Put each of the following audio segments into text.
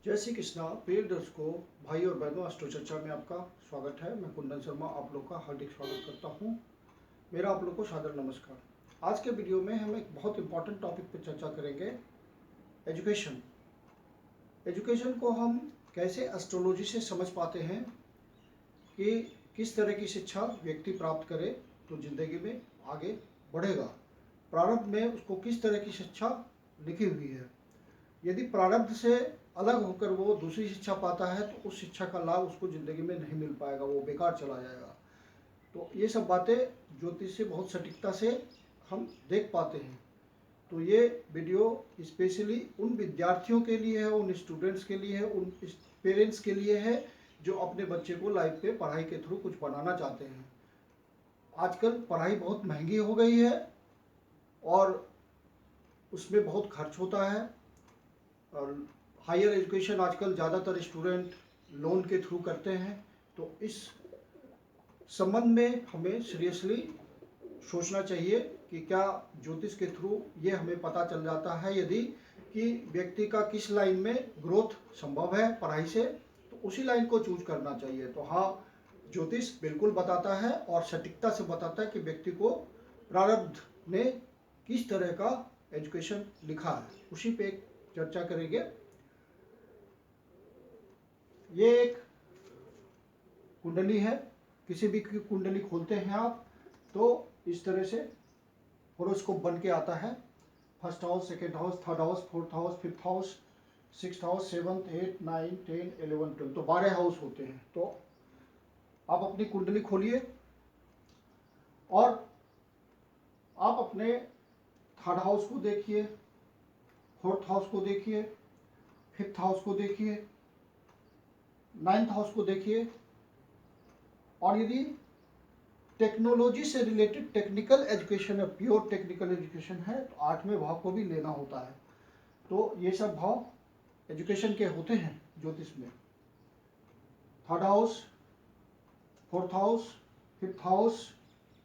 जय श्री कृष्णा। प्रिय दर्शकों, भाई और बहनों, अस्ट्रो चर्चा में आपका स्वागत है। मैं कुंदन शर्मा आप लोग का हार्दिक स्वागत करता हूं। मेरा आप लोग को सादर नमस्कार। आज के वीडियो में हम एक बहुत इंपॉर्टेंट टॉपिक पर चर्चा करेंगे, एजुकेशन। एजुकेशन को हम कैसे एस्ट्रोलॉजी से समझ पाते हैं कि किस तरह की शिक्षा व्यक्ति प्राप्त करे तो जिंदगी में आगे बढ़ेगा। प्रारंभ में उसको किस तरह की शिक्षा लिखी हुई है, यदि प्रारब्ध से अलग होकर वो दूसरी शिक्षा पाता है तो उस शिक्षा का लाभ उसको ज़िंदगी में नहीं मिल पाएगा, वो बेकार चला जाएगा। तो ये सब बातें ज्योतिष से बहुत सटीकता से हम देख पाते हैं। तो ये वीडियो स्पेशली उन विद्यार्थियों के लिए है, उन स्टूडेंट्स के लिए है, उन पेरेंट्स के लिए है जो अपने बच्चे को लाइफ पे पढ़ाई के थ्रू कुछ बनाना चाहते हैं। आजकल पढ़ाई बहुत महंगी हो गई है और उसमें बहुत खर्च होता है। और हायर एजुकेशन आजकल ज़्यादातर स्टूडेंट लोन के थ्रू करते हैं। तो इस संबंध में हमें सीरियसली सोचना चाहिए कि क्या ज्योतिष के थ्रू ये हमें पता चल जाता है यदि कि व्यक्ति का किस लाइन में ग्रोथ संभव है पढ़ाई से, तो उसी लाइन को चूज करना चाहिए। तो हाँ, ज्योतिष बिल्कुल बताता है और सटीकता से बताता है कि व्यक्ति को प्रारब्ध ने किस तरह का एजुकेशन लिखा है, उसी पे एक चर्चा करेंगे। ये एक कुंडली है, किसी भी की कुंडली खोलते हैं आप तो इस तरह से होरोस्कोप बन के आता है। First house, second house, third house, fourth house, fifth house, sixth house, 7th, 8th, 9th, 10th, 11th, 12th, तो 12 हाउस होते हैं। तो आप अपनी कुंडली खोलिए और आप अपने थर्ड हाउस को देखिए, फोर्थ हाउस को देखिए, फिफ्थ हाउस को देखिए, 9th हाउस को देखिए। और यदि टेक्नोलॉजी से रिलेटेड टेक्निकल एजुकेशन है, प्योर टेक्निकल एजुकेशन है, तो 8वें भाव को भी लेना होता है। तो ये सब भाव एजुकेशन के होते हैं ज्योतिष में। Third house, fourth house, fifth house,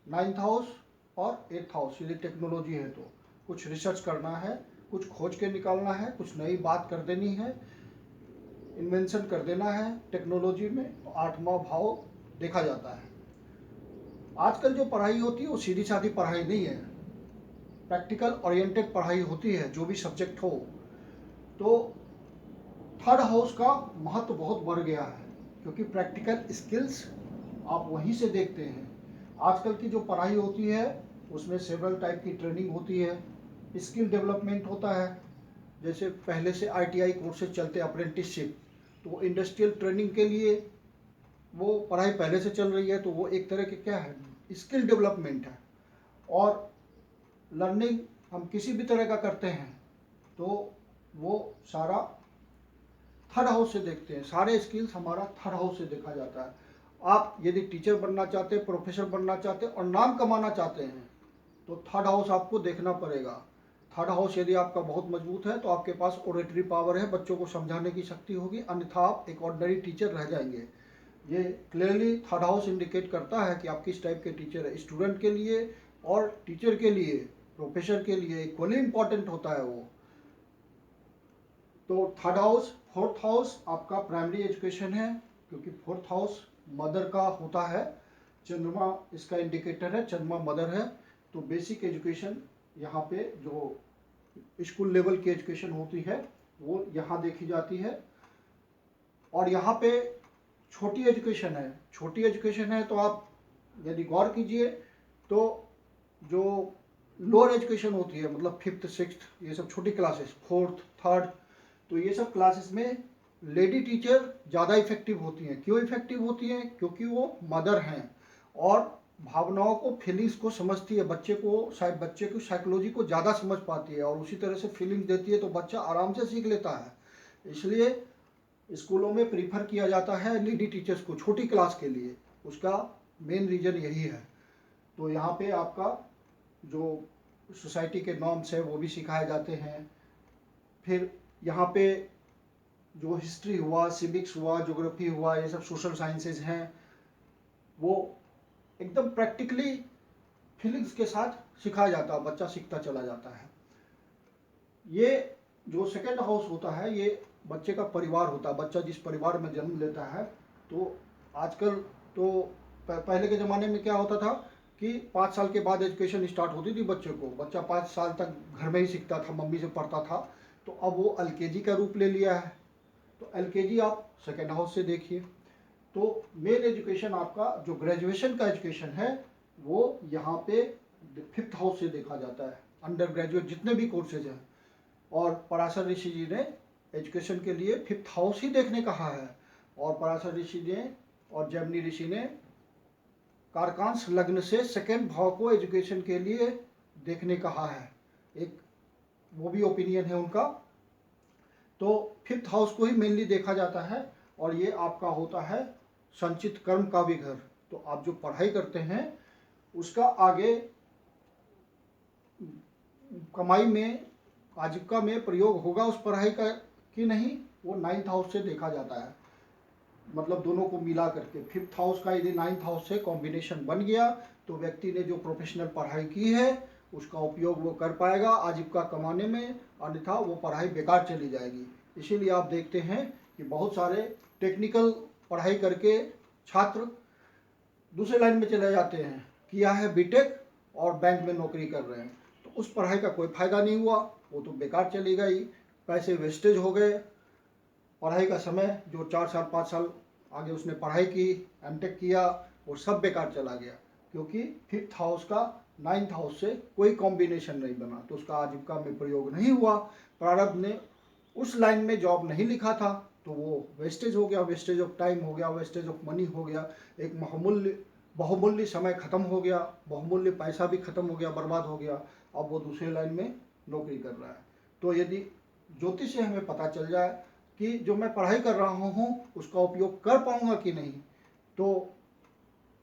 9th house और 8th हाउस। यदि टेक्नोलॉजी है तो कुछ रिसर्च करना है, कुछ खोज के निकालना है, कुछ नई बात कर देनी है, इन्वेंशन कर देना है टेक्नोलॉजी में, तो 8वां भाव देखा जाता है। आजकल जो पढ़ाई होती है वो सीधी सादी पढ़ाई नहीं है, प्रैक्टिकल ओरिएंटेड पढ़ाई होती है। जो भी सब्जेक्ट हो, तो थर्ड हाउस का महत्व बहुत बढ़ गया है क्योंकि प्रैक्टिकल स्किल्स आप वहीं से देखते हैं। आजकल की जो पढ़ाई होती है उसमें सेवरल टाइप की ट्रेनिंग होती है, स्किल डेवलपमेंट होता है। जैसे पहले से ITI कोर्सेज चलते, अप्रेंटिसशिप, तो इंडस्ट्रियल ट्रेनिंग के लिए वो पढ़ाई पहले से चल रही है। तो वो एक तरह के क्या है, स्किल डेवलपमेंट है। और लर्निंग हम किसी भी तरह का करते हैं तो वो सारा थर्ड हाउस से देखते हैं। सारे स्किल्स हमारा थर्ड हाउस से देखा जाता है। आप यदि टीचर बनना चाहते हैं, प्रोफेसर बनना चाहते हैं और नाम कमाना चाहते हैं तो थर्ड हाउस आपको देखना पड़ेगा। थर्ड हाउस यदि आपका बहुत मजबूत है तो आपके पास ओरेटरी पावर है, बच्चों को समझाने की शक्ति होगी, अन्यथा आप एक ऑर्डिनरी टीचर रह जाएंगे। ये क्लियरली थर्ड हाउस इंडिकेट करता है कि आप किस टाइप के टीचर है। स्टूडेंट के लिए और टीचर के लिए, प्रोफेसर के लिए इक्वली इम्पॉर्टेंट होता है वो। तो थर्ड हाउस, फोर्थ हाउस आपका प्राइमरी एजुकेशन है क्योंकि फोर्थ हाउस मदर का होता है। चंद्रमा इसका इंडिकेटर है, चंद्रमा मदर है। तो बेसिक एजुकेशन यहाँ पे जो स्कूल लेवल की एजुकेशन होती है वो यहाँ देखी जाती है। और यहाँ पे छोटी एजुकेशन है, छोटी एजुकेशन है तो आप यदि गौर कीजिए तो जो लोअर एजुकेशन होती है, मतलब 5th 6th, ये सब छोटी क्लासेस, 4th 3rd, तो ये सब क्लासेस में लेडी टीचर ज़्यादा इफेक्टिव होती हैं। क्यों इफेक्टिव होती हैं? क्योंकि वो मदर हैं और भावनाओं को, फीलिंग्स को समझती है। बच्चे की साइकोलॉजी को ज़्यादा समझ पाती है और उसी तरह से फीलिंग्स देती है, तो बच्चा आराम से सीख लेता है। इसलिए स्कूलों में प्रीफर किया जाता है लेडी टीचर्स को छोटी क्लास के लिए। उसका मेन रीज़न यही है। तो यहाँ पे आपका जो सोसाइटी के नॉर्म्स है वो भी सिखाए जाते हैं। फिर यहाँ पे जो हिस्ट्री हुआ, सिविक्स हुआ, ज्योग्राफी हुआ, ये सब सोशल साइंसेज हैं, वो एकदम प्रैक्टिकली फीलिंग्स के साथ सिखाया जाता है, बच्चा सीखता चला जाता है। ये जो सेकेंड हाउस होता है ये बच्चे का परिवार होता है। बच्चा जिस परिवार में जन्म लेता है, तो आजकल तो पहले के ज़माने में क्या होता था कि 5 साल के बाद एजुकेशन स्टार्ट होती थी बच्चे को। बच्चा 5 साल तक घर में ही सीखता था, मम्मी से पढ़ता था। तो अब वो एलकेजी का रूप ले लिया है। तो एलकेजी आप सेकेंड हाउस से देखिए। तो मेन एजुकेशन आपका जो ग्रेजुएशन का एजुकेशन है वो यहाँ पे फिफ्थ हाउस से देखा जाता है। अंडर ग्रेजुएट जितने भी कोर्सेज हैं, और पराशर ऋषि जी ने एजुकेशन के लिए फिफ्थ हाउस ही देखने कहा है। और पराशर ऋषि ने और जैमिनी ऋषि ने कारकांश लग्न से सेकेंड भाव को एजुकेशन के लिए देखने कहा है। एक वो भी ओपिनियन है उनका। तो फिफ्थ हाउस को ही मेनली देखा जाता है। और ये आपका होता है संचित कर्म का भी घर। तो आप जो पढ़ाई करते हैं उसका आगे कमाई में, आजीविका में प्रयोग होगा उस पढ़ाई का कि नहीं, वो 9th हाउस से देखा जाता है। मतलब दोनों को मिला करके फिफ्थ हाउस का यदि 9th हाउस से कॉम्बिनेशन बन गया तो व्यक्ति ने जो प्रोफेशनल पढ़ाई की है उसका उपयोग वो कर पाएगा आजीविका कमाने में, अन्यथा वो पढ़ाई बेकार चली जाएगी। इसीलिए आप देखते हैं कि बहुत सारे टेक्निकल पढ़ाई करके छात्र दूसरे लाइन में चले जाते हैं, किया है बीटेक और बैंक में नौकरी कर रहे हैं। तो उस पढ़ाई का कोई फायदा नहीं हुआ, वो तो बेकार चली गई, पैसे वेस्टेज हो गए। पढ़ाई का समय जो 4 साल 5 साल आगे उसने पढ़ाई की, एमटेक किया, वो सब बेकार चला गया, क्योंकि फिफ्थ हाउस का 9th हाउस से कोई कॉम्बिनेशन नहीं बना, तो उसका आजीविका में प्रयोग नहीं हुआ। प्रारब्ध ने उस लाइन में जॉब नहीं लिखा था, तो वो वेस्टेज हो गया, वेस्टेज ऑफ टाइम हो गया, वेस्टेज ऑफ मनी हो गया। एक बहुमूल्य समय खत्म हो गया, बहुमूल्य पैसा भी खत्म हो गया, बर्बाद हो गया। अब वो दूसरे लाइन में नौकरी कर रहा है। तो यदि ज्योतिष से हमें पता चल जाए कि जो मैं पढ़ाई कर रहा हूँ उसका उपयोग कर पाऊंगा कि नहीं, तो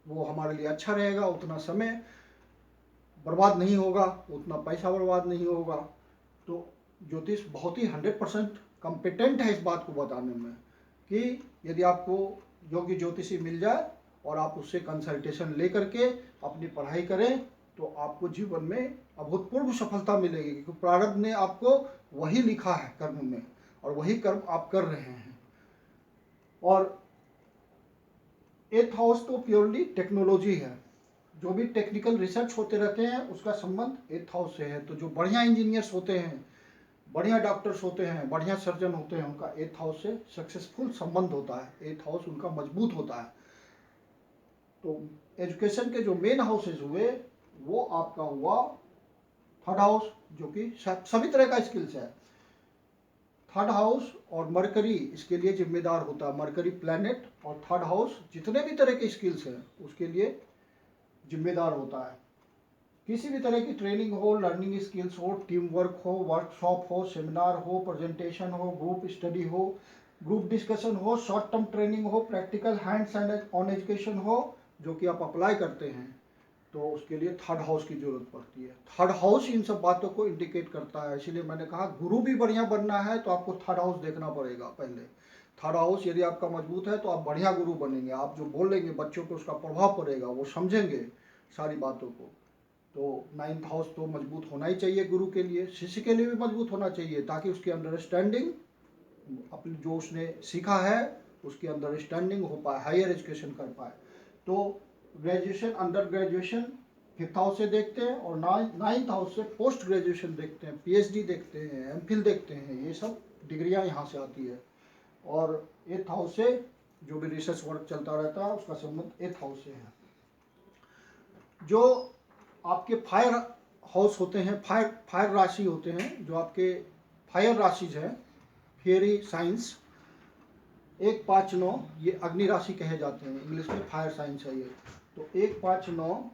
वो हमारे लिए अच्छा रहेगा। उतना समय बर्बाद नहीं होगा, उतना पैसा बर्बाद नहीं होगा। तो ज्योतिष बहुत ही 100% कम्पिटेंट है इस बात को बताने में कि यदि आपको योग्य ज्योतिषी मिल जाए और आप उससे कंसल्टेशन ले करके अपनी पढ़ाई करें, तो आपको जीवन में अभूतपूर्व सफलता मिलेगी, क्योंकि प्रारब्ध ने आपको वही लिखा है कर्म में, और वही कर्म आप कर रहे हैं। और 8th हाउस तो प्योरली टेक्नोलॉजी है। जो भी टेक्निकल रिसर्च होते रहते हैं उसका संबंध 8th हाउस से है। तो जो बढ़िया इंजीनियर्स होते हैं, बढ़िया डॉक्टर्स होते हैं, बढ़िया सर्जन होते हैं, उनका 8th हाउस से सक्सेसफुल संबंध होता है। 8th हाउस उनका मजबूत होता है। तो एजुकेशन के जो मेन हाउसेज हुए वो आपका हुआ 3rd हाउस, जो कि सभी तरह का स्किल्स है। 3rd हाउस और मरकरी इसके लिए जिम्मेदार होता है। मरकरी प्लैनेट और 3rd हाउस जितने भी तरह के स्किल्स हैं उसके लिए जिम्मेदार होता है। किसी भी तरह की ट्रेनिंग हो, लर्निंग स्किल्स हो, टीम वर्क हो, वर्कशॉप हो, सेमिनार हो, प्रेजेंटेशन हो, ग्रुप स्टडी हो, ग्रुप डिस्कशन हो, शॉर्ट टर्म ट्रेनिंग हो, प्रैक्टिकल हैंड्स ऑन एजुकेशन हो, जो कि आप अप्लाई करते हैं, तो उसके लिए 3rd हाउस की जरूरत पड़ती है। 3rd हाउस इन सब बातों को इंडिकेट करता है। इसीलिए मैंने कहा गुरु भी बढ़िया बनना है तो आपको 3rd हाउस देखना पड़ेगा पहले। 3rd हाउस यदि आपका मजबूत है तो आप बढ़िया गुरु बनेंगे। आप जो बोलेंगे बच्चों पे उसका प्रभाव पड़ेगा, वो समझेंगे सारी बातों को। तो 9th हाउस तो मजबूत होना ही चाहिए गुरु के लिए, शिष्य के लिए भी मजबूत होना चाहिए, ताकि उसकी अंडरस्टैंडिंग, अपनी जो उसने सीखा है उसकी अंडरस्टैंडिंग हो पाए, हायर एजुकेशन कर पाए। तो graduation, under graduation 5th house से देखते हैं, और 9th हाउस से पोस्ट ग्रेजुएशन देखते हैं, पीएचडी देखते हैं, एमफिल देखते हैं। ये सब डिग्रियां यहाँ से आती है। और 8th हाउस से जो भी रिसर्च वर्क चलता रहता है उसका संबंध 8th हाउस से है। जो आपके फायर हाउस होते हैं, फायर राशि होते हैं, जो आपके फायर राशिज हैं, फेयरी साइंस, 1, 5, 9 ये अग्नि राशि कहे जाते हैं, इंग्लिश में फायर साइंस है ये। तो 1, 5, 9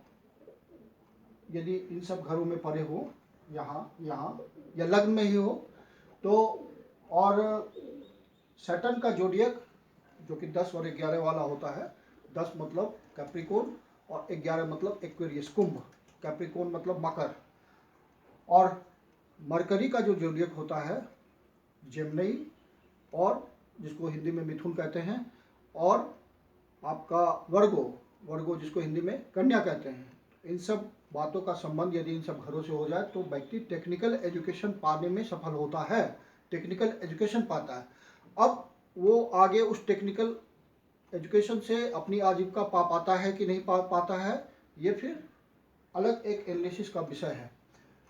यदि इन सब घरों में पड़े हो, यहाँ या लग्न में ही हो, तो और सैटर्न का जोडियक जो कि 10 और 11 वाला होता है, 10 मतलब कैप्रिकॉर्न और 11 मतलब एक्वेरियस कुंभ, कैप्रिकॉर्न मतलब मकर। और मरकरी का जो जोडियक होता है जेमिनी, और जिसको हिंदी में मिथुन कहते हैं, और आपका वर्गो जिसको हिंदी में कन्या कहते हैं। इन सब बातों का संबंध यदि इन सब घरों से हो जाए तो व्यक्ति टेक्निकल एजुकेशन पाने में सफल होता है। टेक्निकल एजुकेशन पाता है। अब वो आगे उस टेक्निकल एजुकेशन से अपनी आजीविका पा पाता है कि नहीं पा पाता है, ये फिर अलग एक एनालिसिस का विषय है,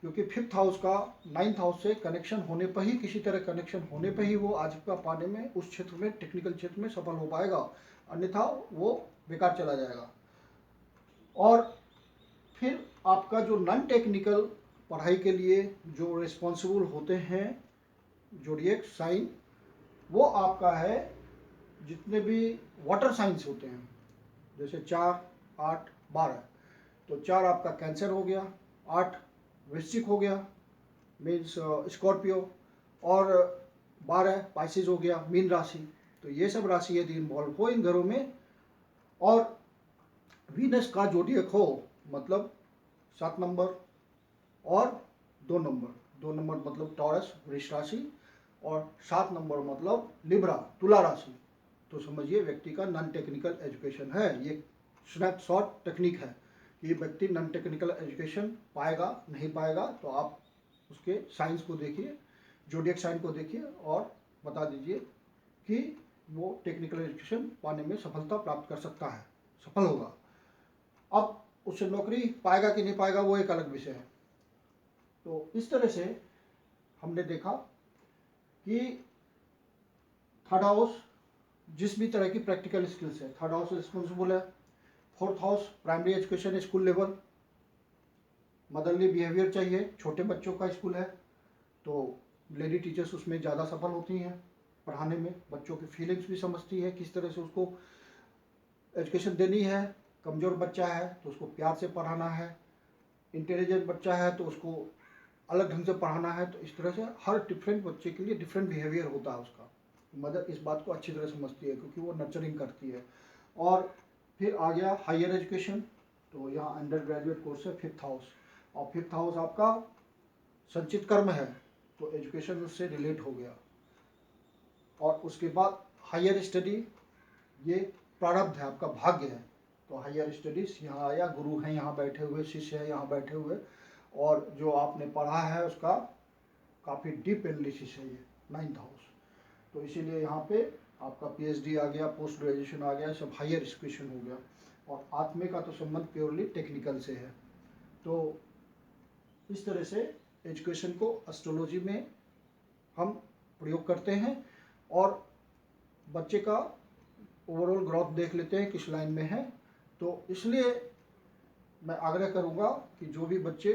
क्योंकि 5th हाउस का 9th हाउस से कनेक्शन होने पर ही, किसी तरह कनेक्शन होने पर ही वो आजीविका पाने में उस क्षेत्र में, टेक्निकल क्षेत्र में सफल हो पाएगा, अन्यथा वो बेकार चला जाएगा। और फिर आपका जो नॉन टेक्निकल पढ़ाई के लिए जो रिस्पॉन्सिबल होते हैं जोडिएक साइन, वो आपका है जितने भी वाटर साइंस होते हैं, जैसे 4, 8, 12। तो 4 आपका कैंसर हो गया, 8 वृश्चिक हो गया मीन्स स्कॉर्पियो, और 12 पाइसिस हो गया मीन राशि। तो ये सब राशि यदि इन्वॉल्व हो इन घरों में, और वीनस का जोडिएक हो, मतलब 7 नंबर और 2 नंबर, 2 नंबर मतलब टॉरस वृष राशि, और 7 नंबर मतलब लिब्रा तुला राशि, तो समझिए व्यक्ति का नॉन टेक्निकल एजुकेशन है। ये स्नैपशॉट टेक्निक है कि व्यक्ति नॉन टेक्निकल एजुकेशन पाएगा नहीं पाएगा, तो आप उसके साइंस को देखिए, जोडिएक साइन को देखिए और बता दीजिए कि वो टेक्निकल एजुकेशन पाने में सफलता प्राप्त कर सकता है, सफल होगा। अब उससे नौकरी पाएगा कि नहीं पाएगा वो एक अलग विषय है। तो इस तरह से हमने देखा कि 3rd हाउस जिस भी तरह की प्रैक्टिकल स्किल्स है, 3rd हाउस रिस्पॉन्सिबल है। 4th house primary education, school level, motherly behaviour चाहिए, छोटे बच्चों का स्कूल है, तो लेडी टीचर्स उसमें ज़्यादा सफल होती हैं पढ़ाने में, बच्चों की फीलिंग्स भी समझती है, किस तरह से उसको एजुकेशन देनी है। कमज़ोर बच्चा है तो उसको प्यार से पढ़ाना है, इंटेलिजेंट बच्चा है तो उसको अलग ढंग से पढ़ाना है। तो इस तरह से हर डिफरेंट बच्चे के लिए डिफरेंट बिहेवियर होता है उसका। मदर इस बात को अच्छी तरह समझती है क्योंकि वो नर्चरिंग करती है। और फिर आ गया हायर एजुकेशन, तो यहाँ अंडर ग्रेजुएट कोर्स है 5th हाउस, और 5th हाउस आपका संचित कर्म है, तो एजुकेशन उससे रिलेट हो गया। और उसके बाद हायर स्टडी, ये प्रारब्ध है, आपका भाग्य है। तो हायर स्टडीज यहाँ आया, गुरु हैं यहाँ बैठे हुए, शिष्य है यहाँ बैठे हुए, और जो आपने पढ़ा है उसका काफ़ी डीप एनालिसिस है ये 9th हाउस। तो इसीलिए यहाँ पे आपका PhD आ गया, पोस्ट ग्रेजुएशन आ गया, सब हायर एजुकेशन हो गया। और आत्मे का तो संबंध प्योरली टेक्निकल से है। तो इस तरह से एजुकेशन को एस्ट्रोलॉजी में हम प्रयोग करते हैं, और बच्चे का ओवरऑल ग्रोथ देख लेते हैं किस लाइन में है। तो इसलिए मैं आग्रह करूँगा कि जो भी बच्चे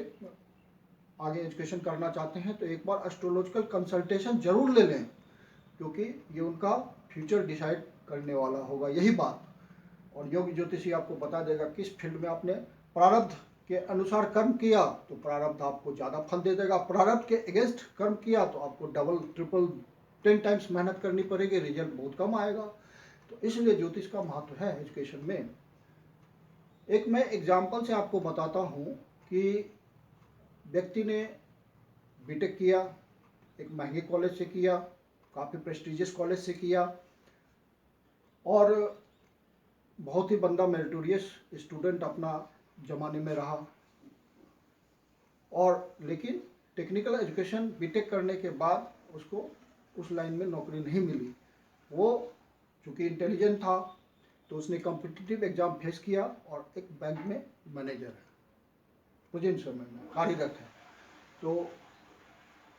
आगे एजुकेशन करना चाहते हैं तो एक बार एस्ट्रोलॉजिकल कंसल्टेशन जरूर ले लें, क्योंकि ये उनका फ्यूचर डिसाइड करने वाला होगा यही बात। और योगी ज्योतिषी आपको बता देगा किस फील्ड में आपने प्रारब्ध के अनुसार कर्म किया तो प्रारब्ध आपको ज़्यादा फल दे देगा, प्रारब्ध के अगेंस्ट कर्म किया तो आपको डबल ट्रिपल 10 टाइम्स मेहनत करनी पड़ेगी, रिजल्ट बहुत कम आएगा। तो इसलिए ज्योतिष का महत्व है एजुकेशन में। एक मैं एग्जाम्पल से आपको बताता हूँ कि व्यक्ति ने बीटेक किया, एक महंगे कॉलेज से किया, काफ़ी प्रेस्टिजियस कॉलेज से किया, और बहुत ही बंदा मेरिटोरियस स्टूडेंट अपना ज़माने में रहा, और लेकिन टेक्निकल एजुकेशन बीटेक करने के बाद उसको उस लाइन में नौकरी नहीं मिली। वो चूँकि इंटेलिजेंट था तो उसने कॉम्पिटिटिव एग्ज़ाम फेस किया और एक बैंक में मैनेजर है, प्रेजेंट समय में कार्यरत है। तो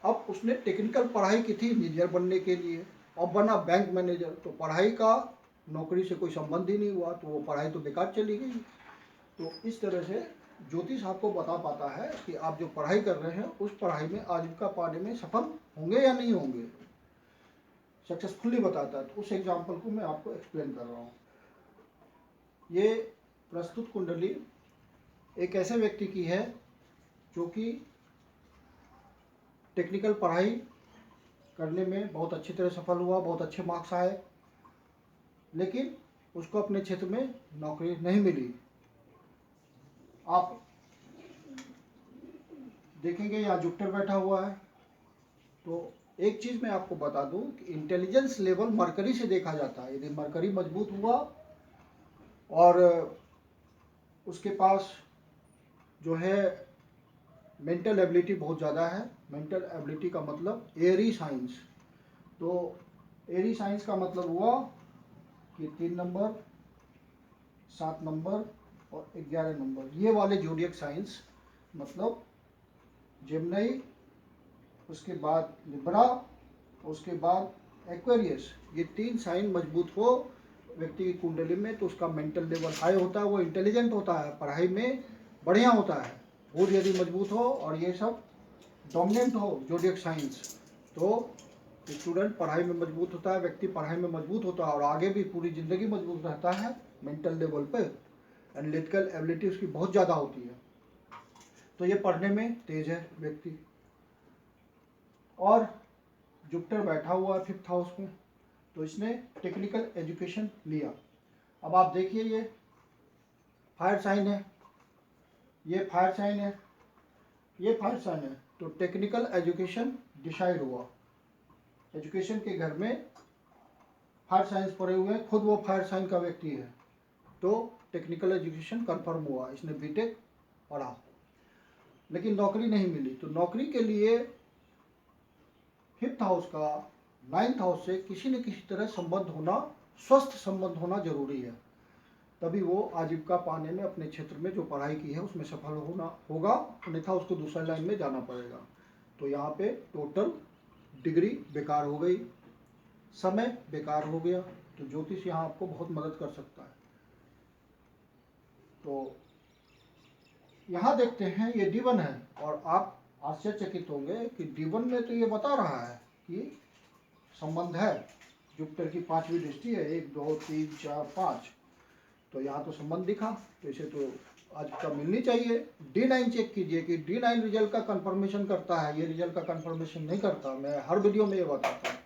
अब उसने टेक्निकल पढ़ाई की थी इंजीनियर बनने के लिए और बना बैंक मैनेजर, तो पढ़ाई का नौकरी से कोई संबंध ही नहीं हुआ, तो वो पढ़ाई तो बेकार चली गई। तो इस तरह से ज्योतिष आपको बता पाता है कि आप जो पढ़ाई कर रहे हैं उस पढ़ाई में आजीविका पाने में सफल होंगे या नहीं होंगे, सक्सेसफुली बताता है। तो उस एग्जाम्पल को मैं आपको एक्सप्लेन कर रहा हूँ। ये प्रस्तुत कुंडली एक ऐसे व्यक्ति की है जो कि टेक्निकल पढ़ाई करने में बहुत अच्छी तरह सफल हुआ, बहुत अच्छे मार्क्स आए, लेकिन उसको अपने क्षेत्र में नौकरी नहीं मिली। आप देखेंगे यहाँ जुपिटर बैठा हुआ है। तो एक चीज़ मैं आपको बता दूं कि इंटेलिजेंस लेवल मरकरी से देखा जाता है। यदि मरकरी मजबूत हुआ और उसके पास जो है मेंटल एबिलिटी बहुत ज़्यादा है, मेंटल एबिलिटी का मतलब एयरी साइंस, तो एरी साइंस का मतलब हुआ कि 3 नंबर, 7 नंबर और 11 नंबर, ये वाले जोडियक साइंस, मतलब जेमिनी, उसके बाद लिब्रा, उसके बाद एक्वेरियस, ये 3 साइन मजबूत हो व्यक्ति की कुंडली में तो उसका मेंटल लेवल हाई होता है, वो इंटेलिजेंट होता है, पढ़ाई में बढ़िया होता है। मूड यदि मजबूत हो और ये सब डोमिनेंट हो जोडियक साइंस, तो स्टूडेंट पढ़ाई में मजबूत होता है, व्यक्ति पढ़ाई में मजबूत होता है और आगे भी पूरी ज़िंदगी मजबूत रहता है मेंटल लेवल पे। एनालिटिकल एबिलिटी उसकी बहुत ज़्यादा होती है, तो ये पढ़ने में तेज है व्यक्ति। और जुपिटर बैठा हुआ है 5th हाउस में, तो इसने टेक्निकल एजुकेशन लिया। अब आप देखिए ये फायर साइन है, ये फायर साइन है, ये फायर साइन है, तो टेक्निकल एजुकेशन डिसाइड हुआ। एजुकेशन के घर में फायर साइंस पढ़े हुए हैं, खुद वो फायर साइन का व्यक्ति है, तो टेक्निकल एजुकेशन कंफर्म हुआ, इसने बीटेक पढ़ा, लेकिन नौकरी नहीं मिली। तो नौकरी के लिए 5th हाउस का 9th हाउस से किसी न किसी तरह संबंध होना, स्वस्थ संबंध होना जरूरी है, तभी वो आजीविका पाने में अपने क्षेत्र में जो पढ़ाई की है उसमें सफल होगा, अन्यथा उसको दूसरी लाइन में जाना पड़ेगा। तो यहाँ पे टोटल डिग्री बेकार हो गई, समय बेकार हो गया, तो ज्योतिष यहाँ आपको बहुत मदद कर सकता है। तो यहाँ देखते हैं ये D1 है, और आप आश्चर्यचकित होंगे कि D1 में तो ये बता रहा है कि संबंध है, जुपिटर की 5वीं दृष्टि है, 1 2 3 4 5, तो यहाँ तो संबंध दिखा, तो इसे तो आज का मिलनी चाहिए। D9 चेक कीजिए कि D9 रिजल्ट का कंफर्मेशन करता है, ये रिजल्ट का कंफर्मेशन नहीं करता, मैं हर वीडियो में ये बताता हूँ।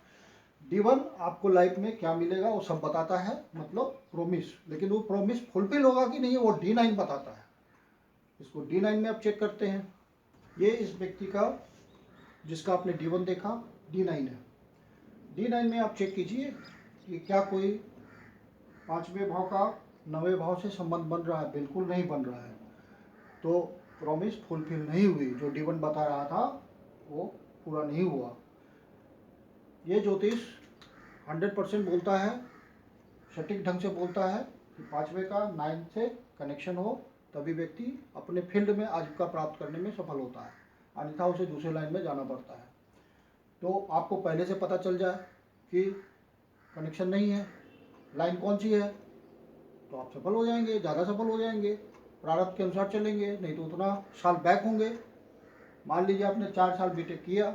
D1 आपको लाइफ में क्या मिलेगा वो सब बताता है, मतलब प्रोमिस, लेकिन वो प्रोमिस फुलफिल होगा कि नहीं वो D9 बताता है। इसको D9 में आप चेक करते हैं, ये इस व्यक्ति का जिसका आपने D1 देखा D9 है। D9 में आप चेक कीजिए कि क्या कोई 5वें भाव का 9वें भाव से संबंध बन रहा है, बिल्कुल नहीं बन रहा है, तो प्रॉमिस फुलफिल नहीं हुई, जो D1 बता रहा था वो पूरा नहीं हुआ। ये ज्योतिष 100% बोलता है, सटीक ढंग से बोलता है कि 5वें का 9 से कनेक्शन हो तभी व्यक्ति अपने फील्ड में आजीविका प्राप्त करने में सफल होता है, अन्यथा उसे दूसरे लाइन में जाना पड़ता है। तो आपको पहले से पता चल जाए कि कनेक्शन नहीं है, लाइन कौन सी है, तो आप सफल हो जाएंगे, ज़्यादा सफल हो जाएंगे, प्रारब्ध के अनुसार चलेंगे, नहीं तो उतना साल बैक होंगे। मान लीजिए आपने 4 साल बीटेक किया,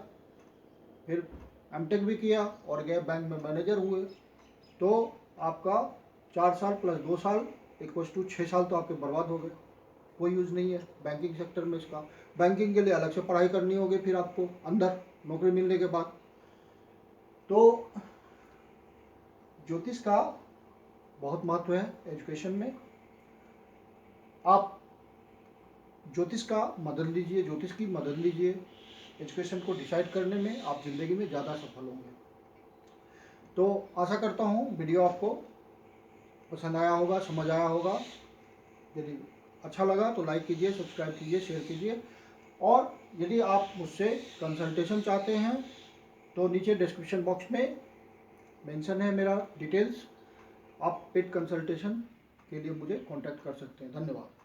फिर एमटेक भी किया और गए बैंक में मैनेजर हुए, तो आपका 4 साल प्लस 2 साल = 6 साल तो आपके बर्बाद हो गए, कोई यूज़ नहीं है बैंकिंग सेक्टर में इसका। बैंकिंग के लिए अलग से पढ़ाई करनी होगी फिर आपको अंदर नौकरी मिलने के बाद। तो ज्योतिष का बहुत महत्व है एजुकेशन में, आप ज्योतिष का मदद लीजिए, ज्योतिष की मदद लीजिए एजुकेशन को डिसाइड करने में, आप ज़िंदगी में ज़्यादा सफल होंगे। तो आशा करता हूँ वीडियो आपको पसंद आया होगा, समझ आया होगा। यदि अच्छा लगा तो लाइक कीजिए, सब्सक्राइब कीजिए, शेयर कीजिए, और यदि आप मुझसे कंसल्टेशन चाहते हैं तो नीचे डिस्क्रिप्शन बॉक्स में मेंशन है मेरा डिटेल्स, आप पेड कंसल्टेशन के लिए मुझे कांटेक्ट कर सकते हैं। धन्यवाद।